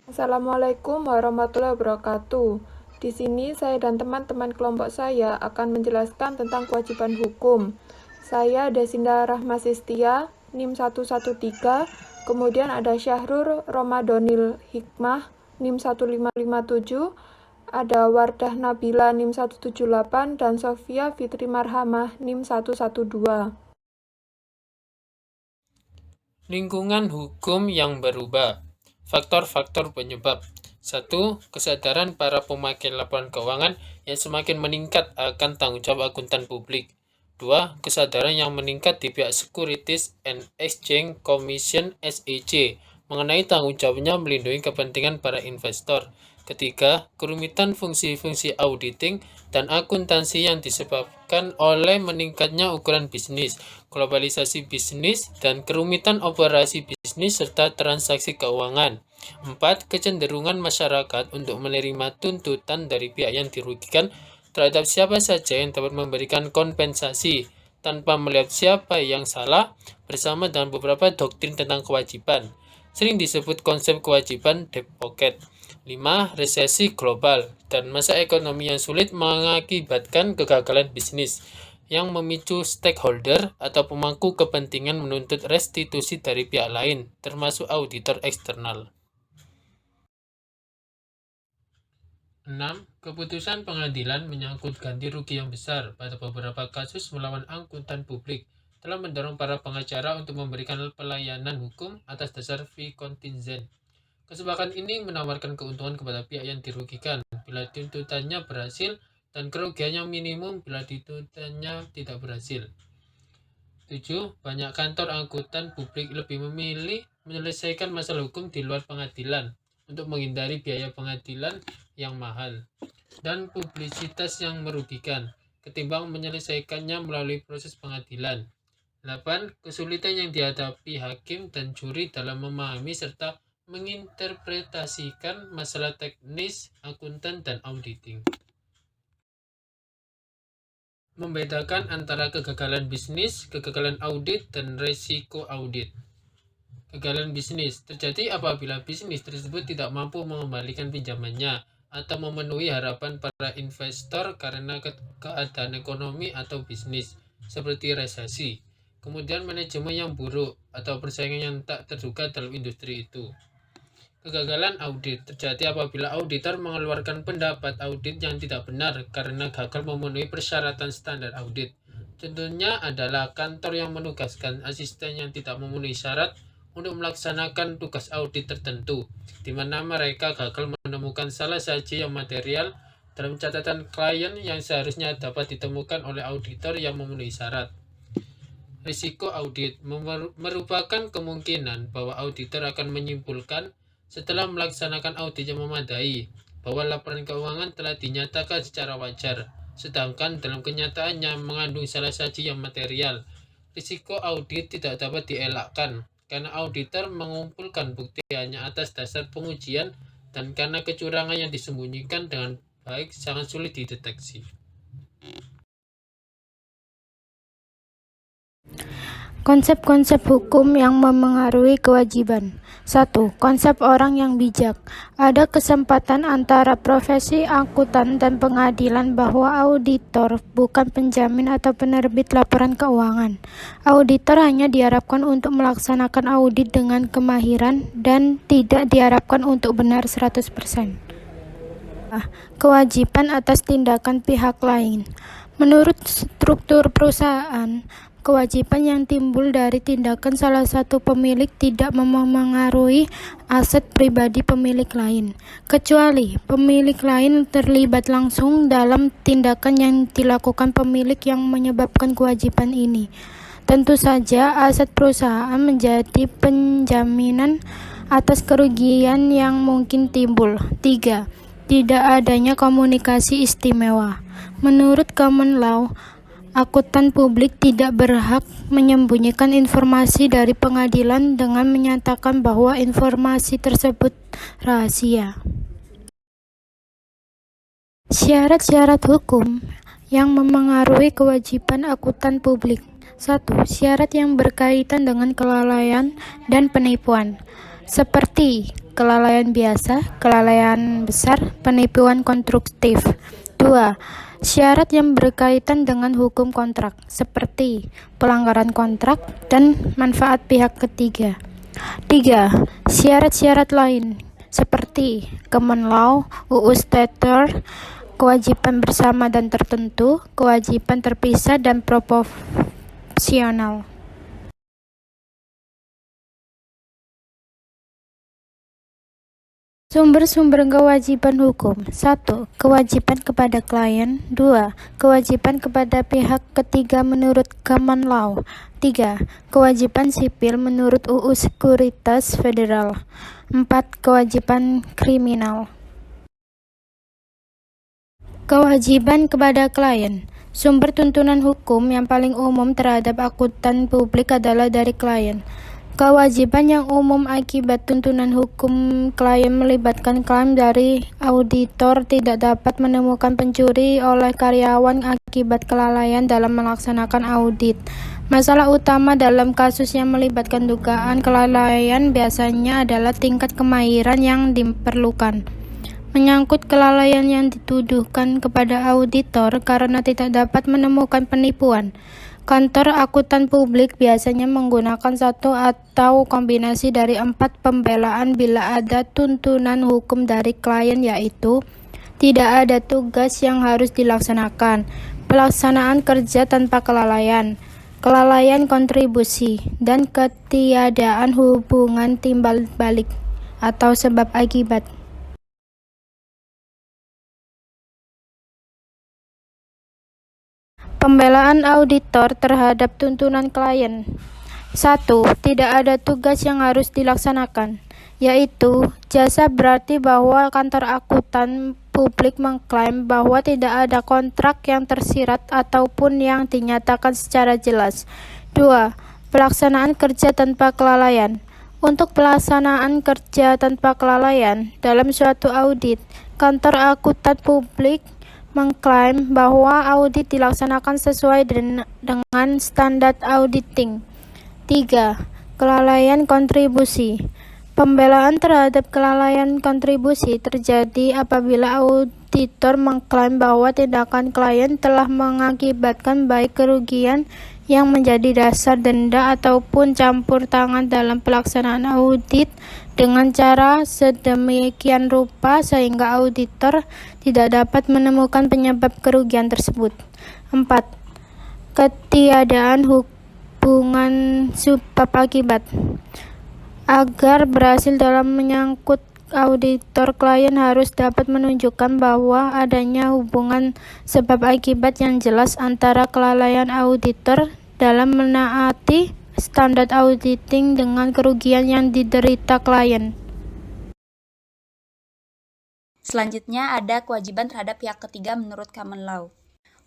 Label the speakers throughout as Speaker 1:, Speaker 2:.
Speaker 1: Assalamualaikum warahmatullahi wabarakatuh. Di sini saya dan teman-teman kelompok saya akan menjelaskan tentang kewajiban hukum. Saya Desinda Rahmasistia, NIM 113, kemudian ada Syahrul Romadonil Hikmah, NIM 1557, ada Wardah Nabila NIM 178, dan Sofia Fitri Marhamah NIM 112.
Speaker 2: Lingkungan hukum yang berubah. Faktor-faktor penyebab. 1. Kesadaran para pemakai laporan keuangan yang semakin meningkat akan tanggung jawab akuntan publik. 2. Kesadaran yang meningkat di pihak Securities and Exchange Commission (SEC) mengenai tanggung jawabnya melindungi kepentingan para investor. Ketiga, kerumitan fungsi-fungsi auditing dan akuntansi yang disebabkan oleh meningkatnya ukuran bisnis, globalisasi bisnis, dan kerumitan operasi bisnis serta transaksi keuangan. 4. Kecenderungan masyarakat untuk menerima tuntutan dari pihak yang dirugikan terhadap siapa saja yang dapat memberikan kompensasi tanpa melihat siapa yang salah, bersama dengan beberapa doktrin tentang kewajiban. Sering disebut konsep kewajiban deep pocket. 5. Resesi global dan masa ekonomi yang sulit mengakibatkan kegagalan bisnis yang memicu stakeholder atau pemangku kepentingan menuntut restitusi dari pihak lain, termasuk auditor eksternal. 6. Keputusan pengadilan menyangkut ganti rugi yang besar pada beberapa kasus melawan akuntan publik telah mendorong para pengacara untuk memberikan pelayanan hukum atas dasar fee kontingent. Kesepakatan ini menawarkan keuntungan kepada pihak yang dirugikan bila tuntutannya berhasil dan kerugiannya minimum bila tuntutannya tidak berhasil. 7. Banyak kantor akuntan publik lebih memilih menyelesaikan masalah hukum di luar pengadilan untuk menghindari biaya pengadilan yang mahal dan publisitas yang merugikan ketimbang menyelesaikannya melalui proses pengadilan. 8. Kesulitan yang dihadapi hakim dan juri dalam memahami serta menginterpretasikan masalah teknis akuntan dan auditing. Membedakan antara kegagalan bisnis, kegagalan audit, dan resiko audit. Kegagalan bisnis terjadi apabila bisnis tersebut tidak mampu mengembalikan pinjamannya atau memenuhi harapan para investor karena keadaan ekonomi atau bisnis, seperti resesi, kemudian manajemen yang buruk, atau persaingan yang tak terduga dalam industri itu. Kegagalan audit terjadi apabila auditor mengeluarkan pendapat audit yang tidak benar karena gagal memenuhi persyaratan standar audit. Contohnya adalah kantor yang menugaskan asisten yang tidak memenuhi syarat untuk melaksanakan tugas audit tertentu, di mana mereka gagal menemukan salah saja yang material dalam catatan klien yang seharusnya dapat ditemukan oleh auditor yang memenuhi syarat. Risiko audit merupakan kemungkinan bahwa auditor akan menyimpulkan setelah melaksanakan audit yang memadai bahwa laporan keuangan telah dinyatakan secara wajar, sedangkan dalam kenyataannya mengandung salah saji yang material. Risiko audit tidak dapat dielakkan karena auditor mengumpulkan bukti hanya atas dasar pengujian dan karena kecurangan yang disembunyikan dengan baik sangat sulit dideteksi.
Speaker 3: Konsep-konsep hukum yang memengaruhi kewajiban. 1. Konsep orang yang bijak. Ada kesempatan antara profesi akuntan dan pengadilan bahwa auditor bukan penjamin atau penerbit laporan keuangan. Auditor hanya diharapkan untuk melaksanakan audit dengan kemahiran dan tidak diharapkan untuk benar 100%. Kewajiban atas tindakan pihak lain. Menurut struktur perusahaan, kewajiban yang timbul dari tindakan salah satu pemilik tidak memengaruhi aset pribadi pemilik lain, kecuali pemilik lain terlibat langsung dalam tindakan yang dilakukan pemilik yang menyebabkan kewajiban ini. Tentu saja aset perusahaan menjadi penjaminan atas kerugian yang mungkin timbul. 3. Tidak adanya komunikasi istimewa. Menurut common law, akuntan publik tidak berhak menyembunyikan informasi dari pengadilan dengan menyatakan bahwa informasi tersebut rahasia. Syarat-syarat hukum yang memengaruhi kewajiban akuntan publik. 1. Syarat yang berkaitan dengan kelalaian dan penipuan, seperti kelalaian biasa, kelalaian besar, penipuan konstruktif. 2. Syarat yang berkaitan dengan hukum kontrak, seperti pelanggaran kontrak dan manfaat pihak ketiga. 3. Syarat-syarat lain, seperti common law, UU Stater, kewajiban bersama dan tertentu, kewajiban terpisah dan proporsional. Sumber-sumber kewajiban hukum. 1. Kewajiban kepada klien. 2. Kewajiban kepada pihak ketiga menurut common law. 3. Kewajiban sipil menurut UU Sekuritas Federal. 4. Kewajiban kriminal. Kewajiban kepada klien. Sumber tuntunan hukum yang paling umum terhadap akuntan publik adalah dari klien. Kewajiban yang umum akibat tuntunan hukum klien melibatkan klaim dari auditor tidak dapat menemukan pencuri oleh karyawan akibat kelalaian dalam melaksanakan audit. Masalah utama dalam kasus yang melibatkan dugaan kelalaian biasanya adalah tingkat kemahiran yang diperlukan. Menyangkut kelalaian yang dituduhkan kepada auditor karena tidak dapat menemukan penipuan. Kantor akuntan publik biasanya menggunakan satu atau kombinasi dari 4 pembelaan bila ada tuntunan hukum dari klien, yaitu tidak ada tugas yang harus dilaksanakan, pelaksanaan kerja tanpa kelalaian, kelalaian kontribusi, dan ketiadaan hubungan timbal balik atau sebab akibat. Pembelaan auditor terhadap tuntunan klien. 1. Tidak ada tugas yang harus dilaksanakan, yaitu jasa berarti bahwa kantor akuntan publik mengklaim bahwa tidak ada kontrak yang tersirat ataupun yang dinyatakan secara jelas. 2. Pelaksanaan kerja tanpa kelalaian. Untuk pelaksanaan kerja tanpa kelalaian dalam suatu audit, kantor akuntan publik mengklaim bahwa audit dilaksanakan sesuai dengan standar auditing. 3. Kelalaian kontribusi. Pembelaan terhadap kelalaian kontribusi terjadi apabila auditor mengklaim bahwa tindakan klien telah mengakibatkan baik kerugian yang menjadi dasar denda ataupun campur tangan dalam pelaksanaan audit dengan cara sedemikian rupa sehingga auditor tidak dapat menemukan penyebab kerugian tersebut. 4. Ketiadaan hubungan sebab akibat. Agar berhasil dalam menyangkut auditor, klien harus dapat menunjukkan bahwa adanya hubungan sebab akibat yang jelas antara kelalaian auditor dalam menaati standar auditing dengan kerugian yang diderita klien.
Speaker 4: Selanjutnya ada kewajiban terhadap pihak ketiga menurut common law.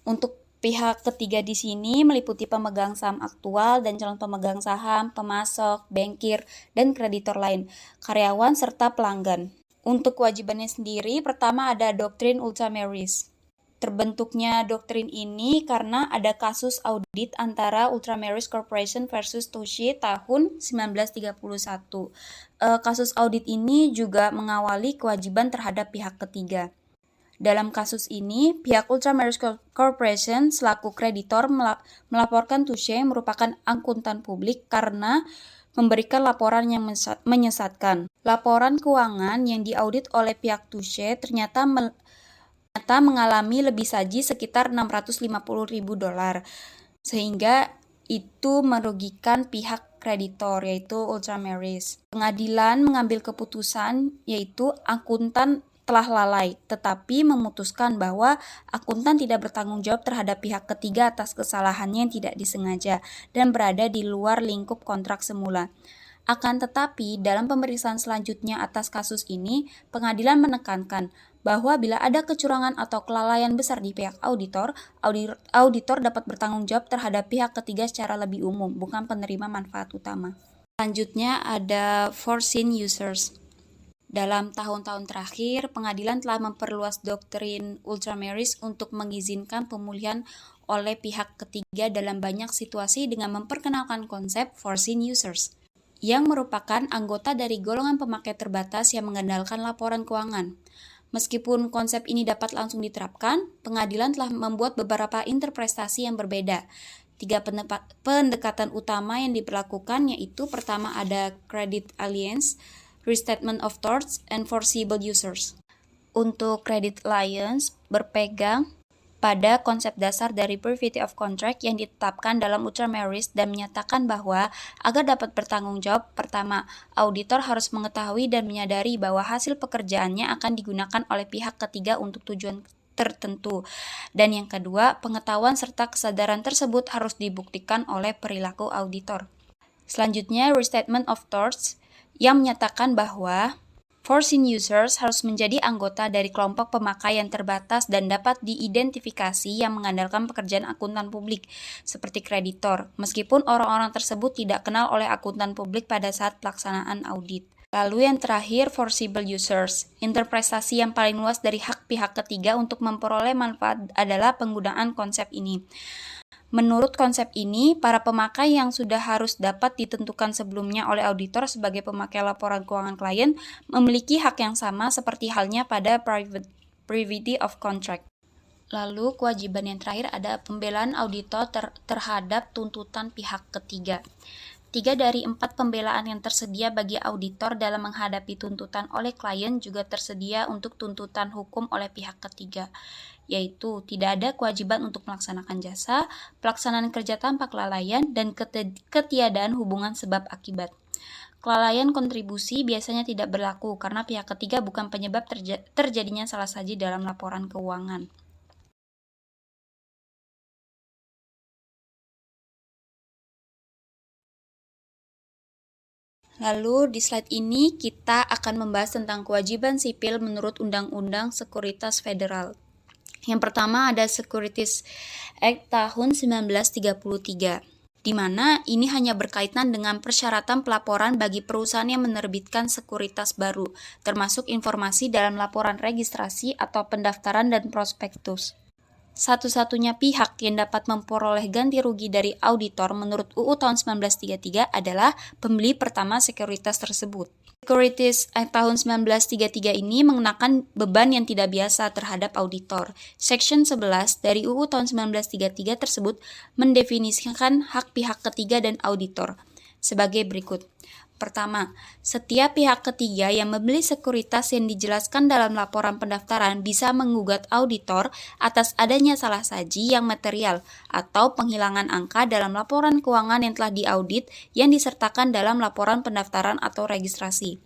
Speaker 4: Untuk pihak ketiga di sini meliputi pemegang saham aktual dan calon pemegang saham, pemasok, bankir, dan kreditor lain, karyawan, serta pelanggan. Untuk kewajibannya sendiri, pertama ada doktrin Ultramarys. Terbentuknya doktrin ini karena ada kasus audit antara Ultramarys Corporation versus Touche tahun 1931. Kasus audit ini juga mengawali kewajiban terhadap pihak ketiga. Dalam kasus ini, pihak Ultramarys Corporation selaku kreditor melaporkan Touche yang merupakan akuntan publik karena memberikan laporan yang menyesatkan. Laporan keuangan yang diaudit oleh pihak Touche ternyata mengalami lebih saji sekitar $650.000, sehingga itu merugikan pihak kreditor yaitu Ultramarys. Pengadilan mengambil keputusan yaitu akuntan telah lalai, tetapi memutuskan bahwa akuntan tidak bertanggung jawab terhadap pihak ketiga atas kesalahannya yang tidak disengaja dan berada di luar lingkup kontrak semula. Akan tetapi, dalam pemeriksaan selanjutnya atas kasus ini, pengadilan menekankan bahwa bila ada kecurangan atau kelalaian besar di pihak auditor, auditor dapat bertanggung jawab terhadap pihak ketiga secara lebih umum, bukan penerima manfaat utama. Selanjutnya ada foreseen users. Dalam tahun-tahun terakhir, pengadilan telah memperluas doktrin Ultramarys untuk mengizinkan pemulihan oleh pihak ketiga dalam banyak situasi dengan memperkenalkan konsep foreseen users. yang merupakan anggota dari golongan pemakai terbatas yang mengandalkan laporan keuangan. Meskipun konsep ini dapat langsung diterapkan, pengadilan telah membuat beberapa interpretasi yang berbeda. 3 pendekatan utama yang diberlakukan yaitu pertama ada credit alliance, restatement of torts, and foreseeable users. Untuk credit alliance berpegang pada konsep dasar dari privity of contract yang ditetapkan dalam ultramarines dan menyatakan bahwa agar dapat bertanggung jawab, pertama, auditor harus mengetahui dan menyadari bahwa hasil pekerjaannya akan digunakan oleh pihak ketiga untuk tujuan tertentu. Dan yang kedua, pengetahuan serta kesadaran tersebut harus dibuktikan oleh perilaku auditor. Selanjutnya, restatement of torts yang menyatakan bahwa foreseen users harus menjadi anggota dari kelompok pemakai yang terbatas dan dapat diidentifikasi yang mengandalkan pekerjaan akuntan publik, seperti kreditor, meskipun orang-orang tersebut tidak kenal oleh akuntan publik pada saat pelaksanaan audit. Lalu yang terakhir, foreseeable users. Interpretasi yang paling luas dari hak pihak ketiga untuk memperoleh manfaat adalah penggunaan konsep ini. Menurut konsep ini, para pemakai yang sudah harus dapat ditentukan sebelumnya oleh auditor sebagai pemakai laporan keuangan klien memiliki hak yang sama seperti halnya pada privity of contract. Lalu kewajiban yang terakhir ada pembelaan auditor terhadap tuntutan pihak ketiga. 3 dari 4 pembelaan yang tersedia bagi auditor dalam menghadapi tuntutan oleh klien juga tersedia untuk tuntutan hukum oleh pihak ketiga, yaitu tidak ada kewajiban untuk melaksanakan jasa, pelaksanaan kerja tanpa kelalaian, dan ketiadaan hubungan sebab akibat. Kelalaian kontribusi biasanya tidak berlaku karena pihak ketiga bukan penyebab terjadinya salah saji dalam laporan keuangan. Lalu di slide ini kita akan membahas tentang kewajiban sipil menurut Undang-Undang Sekuritas Federal. Yang pertama ada Securities Act tahun 1933, di mana ini hanya berkaitan dengan persyaratan pelaporan bagi perusahaan yang menerbitkan sekuritas baru, termasuk informasi dalam laporan registrasi atau pendaftaran dan prospektus. Satu-satunya pihak yang dapat memperoleh ganti rugi dari auditor menurut UU tahun 1933 adalah pembeli pertama sekuritas tersebut. Securities Act tahun 1933 ini mengenakan beban yang tidak biasa terhadap auditor. Section 11 dari UU tahun 1933 tersebut mendefinisikan hak pihak ketiga dan auditor sebagai berikut. Pertama, setiap pihak ketiga yang membeli sekuritas yang dijelaskan dalam laporan pendaftaran bisa menggugat auditor atas adanya salah saji yang material atau penghilangan angka dalam laporan keuangan yang telah diaudit yang disertakan dalam laporan pendaftaran atau registrasi.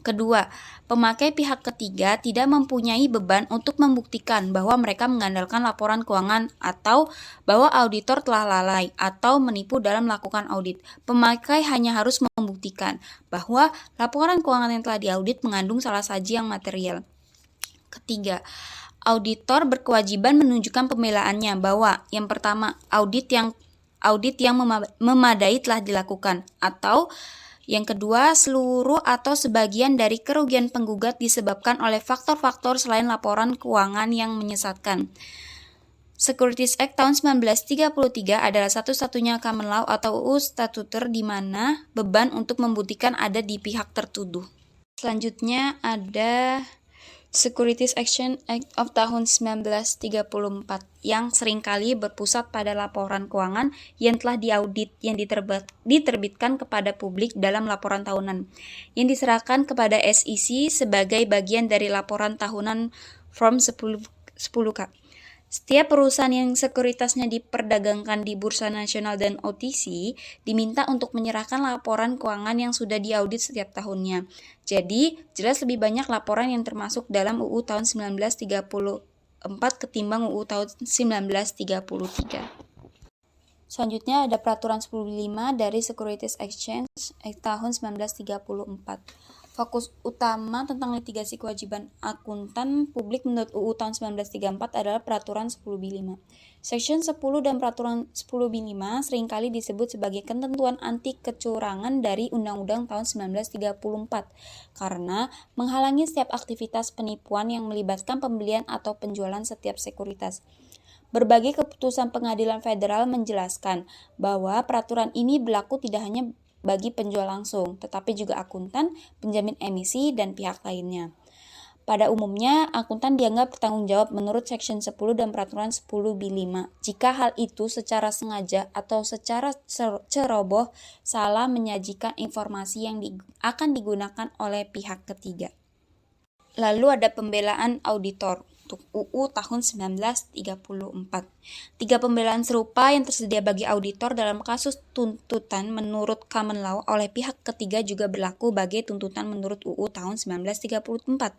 Speaker 4: Kedua, pemakai pihak ketiga tidak mempunyai beban untuk membuktikan bahwa mereka mengandalkan laporan keuangan atau bahwa auditor telah lalai atau menipu dalam melakukan audit. Pemakai hanya harus membuktikan bahwa laporan keuangan yang telah diaudit mengandung salah saji yang material. Ketiga, auditor berkewajiban menunjukkan pembelaannya bahwa yang pertama, audit yang memadai telah dilakukan, atau yang kedua, seluruh atau sebagian dari kerugian penggugat disebabkan oleh faktor-faktor selain laporan keuangan yang menyesatkan. Securities Act tahun 1933 adalah satu-satunya common law atau UU statuter di mana beban untuk membuktikan ada di pihak tertuduh. Selanjutnya ada Securities Action Act of tahun 1934 yang seringkali berpusat pada laporan keuangan yang telah diaudit yang diterbitkan kepada publik dalam laporan tahunan yang diserahkan kepada SEC sebagai bagian dari laporan tahunan Form 10K. Setiap perusahaan yang sekuritasnya diperdagangkan di Bursa Nasional dan OTC diminta untuk menyerahkan laporan keuangan yang sudah diaudit setiap tahunnya. Jadi, jelas lebih banyak laporan yang termasuk dalam UU tahun 1934 ketimbang UU tahun 1933. Selanjutnya ada Peraturan 10.5 dari Securities Exchange tahun 1934. Fokus utama tentang litigasi kewajiban akuntan publik menurut UU tahun 1934 adalah Peraturan 10.5. Section 10 dan Peraturan 10.5 seringkali disebut sebagai ketentuan anti kecurangan dari Undang-Undang tahun 1934 karena menghalangi setiap aktivitas penipuan yang melibatkan pembelian atau penjualan setiap sekuritas. Berbagai keputusan pengadilan federal menjelaskan bahwa peraturan ini berlaku tidak hanya bagi penjual langsung, tetapi juga akuntan, penjamin emisi, dan pihak lainnya. Pada umumnya, akuntan dianggap bertanggung jawab menurut Section 10 dan Peraturan 10 B5 jika hal itu secara sengaja atau secara ceroboh salah menyajikan informasi yang akan digunakan oleh pihak ketiga. Lalu ada pembelaan auditor untuk UU tahun 1934. 3 pembelaan serupa yang tersedia bagi auditor dalam kasus tuntutan menurut common law oleh pihak ketiga juga berlaku bagi tuntutan menurut UU tahun 1934.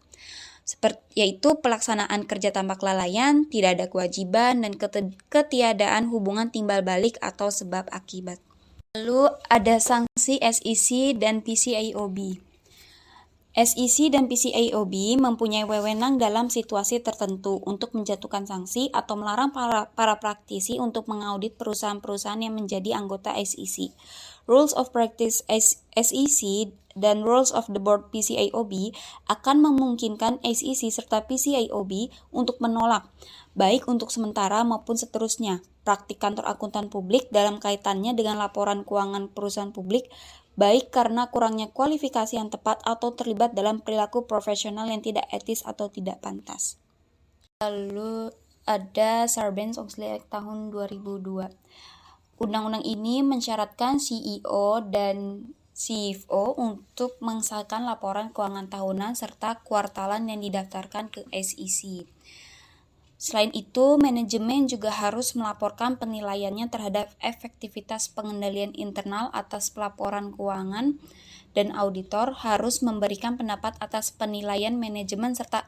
Speaker 4: Yaitu pelaksanaan kerja tanpa kelalaian, tidak ada kewajiban, dan ketiadaan hubungan timbal balik atau sebab akibat. Lalu ada sanksi SEC dan PCAOB. SEC dan PCAOB mempunyai wewenang dalam situasi tertentu untuk menjatuhkan sanksi atau melarang para praktisi untuk mengaudit perusahaan-perusahaan yang menjadi anggota SEC. Rules of Practice SEC dan Rules of the Board PCAOB akan memungkinkan SEC serta PCAOB untuk menolak, baik untuk sementara maupun seterusnya, praktik kantor akuntan publik dalam kaitannya dengan laporan keuangan perusahaan publik, baik karena kurangnya kualifikasi yang tepat atau terlibat dalam perilaku profesional yang tidak etis atau tidak pantas. Lalu ada Sarbanes-Oxley Act tahun 2002. Undang-undang ini mensyaratkan CEO dan CFO untuk mengesahkan laporan keuangan tahunan serta kuartalan yang didaftarkan ke SEC. Selain itu, manajemen juga harus melaporkan penilaiannya terhadap efektivitas pengendalian internal atas pelaporan keuangan, dan auditor harus memberikan pendapat atas penilaian manajemen serta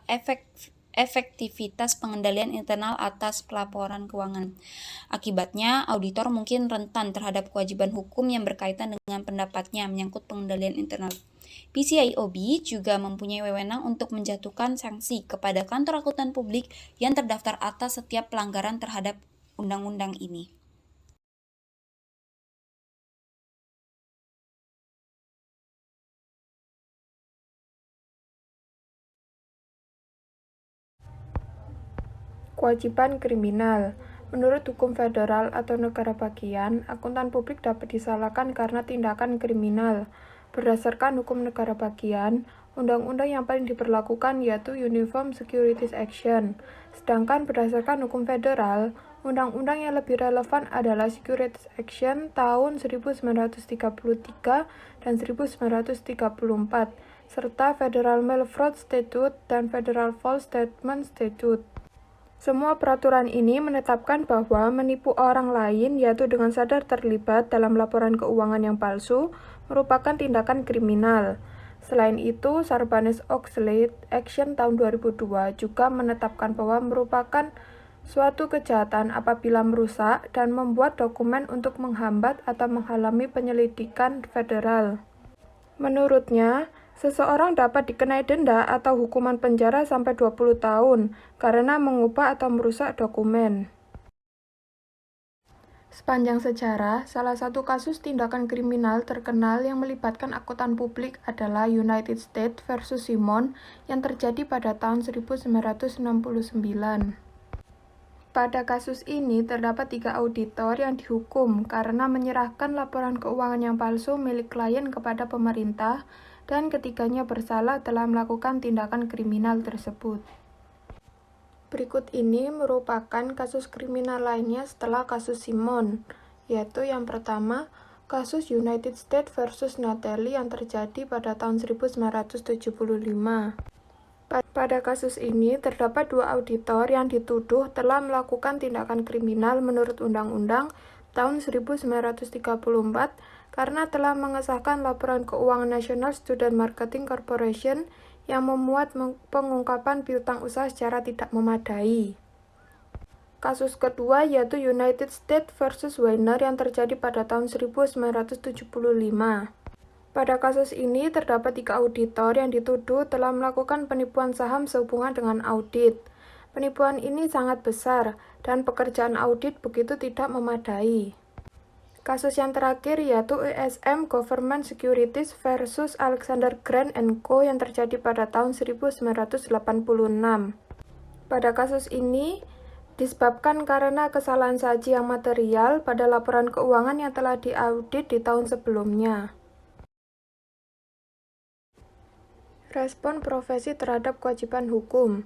Speaker 4: efektivitas pengendalian internal atas pelaporan keuangan. Akibatnya, auditor mungkin rentan terhadap kewajiban hukum yang berkaitan dengan pendapatnya menyangkut pengendalian internal. PCAOB juga mempunyai wewenang untuk menjatuhkan sanksi kepada kantor akuntan publik yang terdaftar atas setiap pelanggaran terhadap undang-undang ini.
Speaker 1: Kewajiban kriminal. Menurut hukum federal atau negara bagian, akuntan publik dapat disalahkan karena tindakan kriminal. Berdasarkan hukum negara bagian, undang-undang yang paling diberlakukan yaitu Uniform Securities Action. Sedangkan berdasarkan hukum federal, undang-undang yang lebih relevan adalah Securities Action tahun 1933 dan 1934, serta Federal Mail Fraud Statute dan Federal False Statement Statute. Semua peraturan ini menetapkan bahwa menipu orang lain, yaitu dengan sadar terlibat dalam laporan keuangan yang palsu, merupakan tindakan kriminal. Selain itu, Sarbanes-Oxley Action tahun 2002 juga menetapkan bahwa merupakan suatu kejahatan apabila merusak dan membuat dokumen untuk menghambat atau menghalangi penyelidikan federal. Menurutnya, seseorang dapat dikenai denda atau hukuman penjara sampai 20 tahun karena mengubah atau merusak dokumen. Sepanjang sejarah, salah satu kasus tindakan kriminal terkenal yang melibatkan akuntan publik adalah United States versus Simon yang terjadi pada tahun 1969. Pada kasus ini terdapat 3 auditor yang dihukum karena menyerahkan laporan keuangan yang palsu milik klien kepada pemerintah, dan ketiganya bersalah telah melakukan tindakan kriminal tersebut. Berikut ini merupakan kasus kriminal lainnya setelah kasus Simon, yaitu yang pertama, kasus United States versus Natalie yang terjadi pada tahun 1975. Pada kasus ini, terdapat 2 auditor yang dituduh telah melakukan tindakan kriminal menurut Undang-Undang tahun 1934 karena telah mengesahkan laporan keuangan National Student Marketing Corporation yang memuat pengungkapan piutang usaha secara tidak memadai. Kasus kedua yaitu United States versus Weiner yang terjadi pada tahun 1975. Pada kasus ini terdapat 3 auditor yang dituduh telah melakukan penipuan saham sehubungan dengan audit. Penipuan ini sangat besar dan pekerjaan audit begitu tidak memadai. Kasus yang terakhir yaitu ESM Government Securities versus Alexander Grant & Co. yang terjadi pada tahun 1986. Pada kasus ini disebabkan karena kesalahan saji yang material pada laporan keuangan yang telah diaudit di tahun sebelumnya. Respon profesi terhadap kewajiban hukum.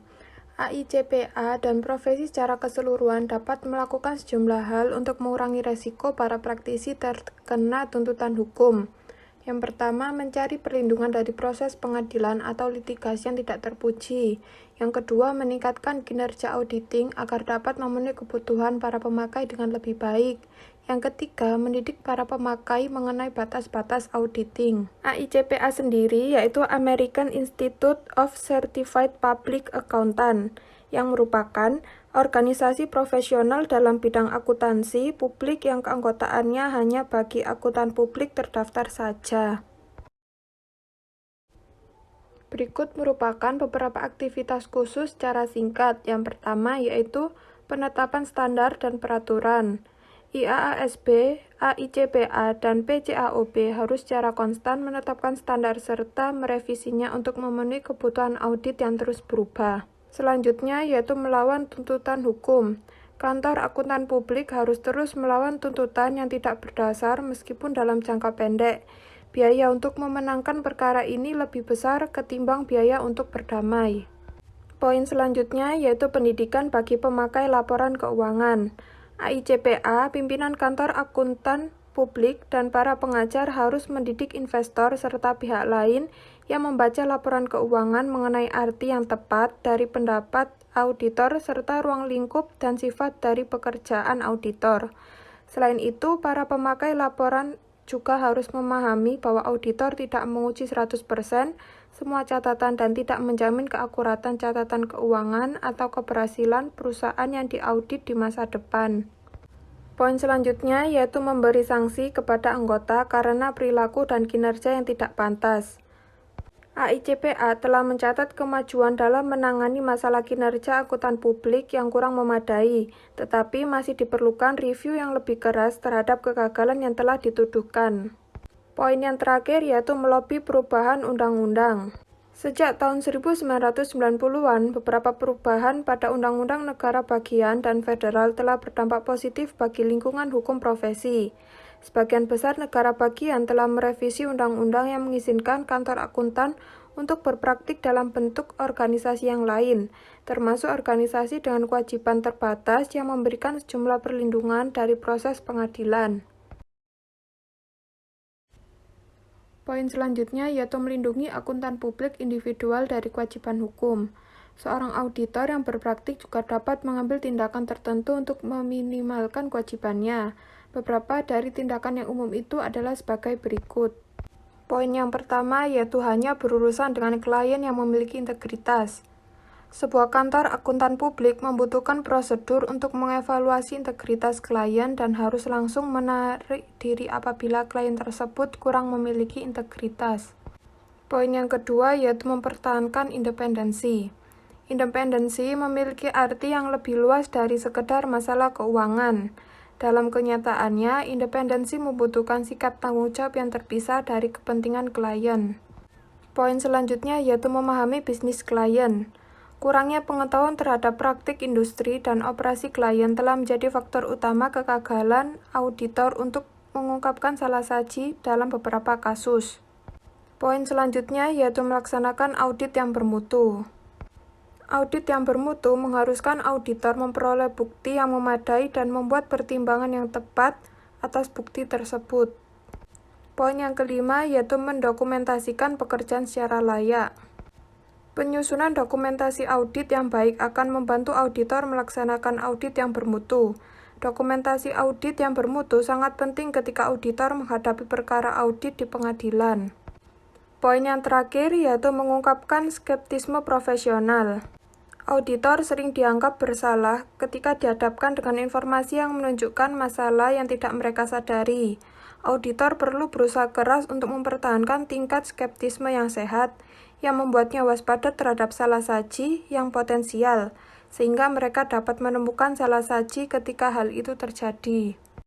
Speaker 1: AICPA dan profesi secara keseluruhan dapat melakukan sejumlah hal untuk mengurangi resiko para praktisi terkena tuntutan hukum. Yang pertama, mencari perlindungan dari proses pengadilan atau litigasi yang tidak terpuji. Yang kedua, meningkatkan kinerja auditing agar dapat memenuhi kebutuhan para pemakai dengan lebih baik. Yang ketiga, mendidik para pemakai mengenai batas-batas auditing. AICPA sendiri yaitu American Institute of Certified Public Accountant, yang merupakan organisasi profesional dalam bidang akuntansi publik yang keanggotaannya hanya bagi akuntan publik terdaftar saja. Berikut merupakan beberapa aktivitas khusus secara singkat. Yang pertama yaitu penetapan standar dan peraturan. IAASB, AICPA, dan PCAOB harus secara konstan menetapkan standar serta merevisinya untuk memenuhi kebutuhan audit yang terus berubah. Selanjutnya yaitu melawan tuntutan hukum. Kantor akuntan publik harus terus melawan tuntutan yang tidak berdasar meskipun dalam jangka pendek. Biaya untuk memenangkan perkara ini lebih besar ketimbang biaya untuk berdamai. Poin selanjutnya yaitu pendidikan bagi pemakai laporan keuangan. AICPA, pimpinan kantor akuntan publik, dan para pengajar harus mendidik investor serta pihak lain yang membaca laporan keuangan mengenai arti yang tepat dari pendapat auditor serta ruang lingkup dan sifat dari pekerjaan auditor. Selain itu, para pemakai laporan juga harus memahami bahwa auditor tidak menguji 100% semua catatan dan tidak menjamin keakuratan catatan keuangan atau keberhasilan perusahaan yang diaudit di masa depan. Poin selanjutnya yaitu memberi sanksi kepada anggota karena perilaku dan kinerja yang tidak pantas. AICPA telah mencatat kemajuan dalam menangani masalah kinerja akuntan publik yang kurang memadai, tetapi masih diperlukan review yang lebih keras terhadap kegagalan yang telah dituduhkan. Poin yang terakhir yaitu melobi perubahan undang-undang. Sejak tahun 1990-an, beberapa perubahan pada Undang-Undang Negara Bagian dan Federal telah berdampak positif bagi lingkungan hukum profesi. Sebagian besar negara bagian telah merevisi undang-undang yang mengizinkan kantor akuntan untuk berpraktik dalam bentuk organisasi yang lain, termasuk organisasi dengan kewajiban terbatas yang memberikan sejumlah perlindungan dari proses pengadilan. Poin selanjutnya yaitu melindungi akuntan publik individual dari kewajiban hukum. Seorang auditor yang berpraktik juga dapat mengambil tindakan tertentu untuk meminimalkan kewajibannya. Beberapa dari tindakan yang umum itu adalah sebagai berikut. Poin yang pertama yaitu hanya berurusan dengan klien yang memiliki integritas. Sebuah kantor akuntan publik membutuhkan prosedur untuk mengevaluasi integritas klien dan harus langsung menarik diri apabila klien tersebut kurang memiliki integritas. Poin yang kedua yaitu mempertahankan independensi. Independensi memiliki arti yang lebih luas dari sekedar masalah keuangan. Dalam kenyataannya, independensi membutuhkan sikap tanggung jawab yang terpisah dari kepentingan klien. Poin selanjutnya yaitu memahami bisnis klien. Kurangnya pengetahuan terhadap praktik industri dan operasi klien telah menjadi faktor utama kegagalan auditor untuk mengungkapkan salah saji dalam beberapa kasus. Poin selanjutnya yaitu melaksanakan audit yang bermutu. Audit yang bermutu mengharuskan auditor memperoleh bukti yang memadai dan membuat pertimbangan yang tepat atas bukti tersebut. Poin yang kelima yaitu mendokumentasikan pekerjaan secara layak. Penyusunan dokumentasi audit yang baik akan membantu auditor melaksanakan audit yang bermutu. Dokumentasi audit yang bermutu sangat penting ketika auditor menghadapi perkara audit di pengadilan. Poin yang terakhir yaitu mengungkapkan skeptisme profesional. Auditor sering dianggap bersalah ketika dihadapkan dengan informasi yang menunjukkan masalah yang tidak mereka sadari. Auditor perlu berusaha keras untuk mempertahankan tingkat skeptisme yang sehat, yang membuatnya waspada terhadap salah saji yang potensial, sehingga mereka dapat menemukan salah saji ketika hal itu terjadi.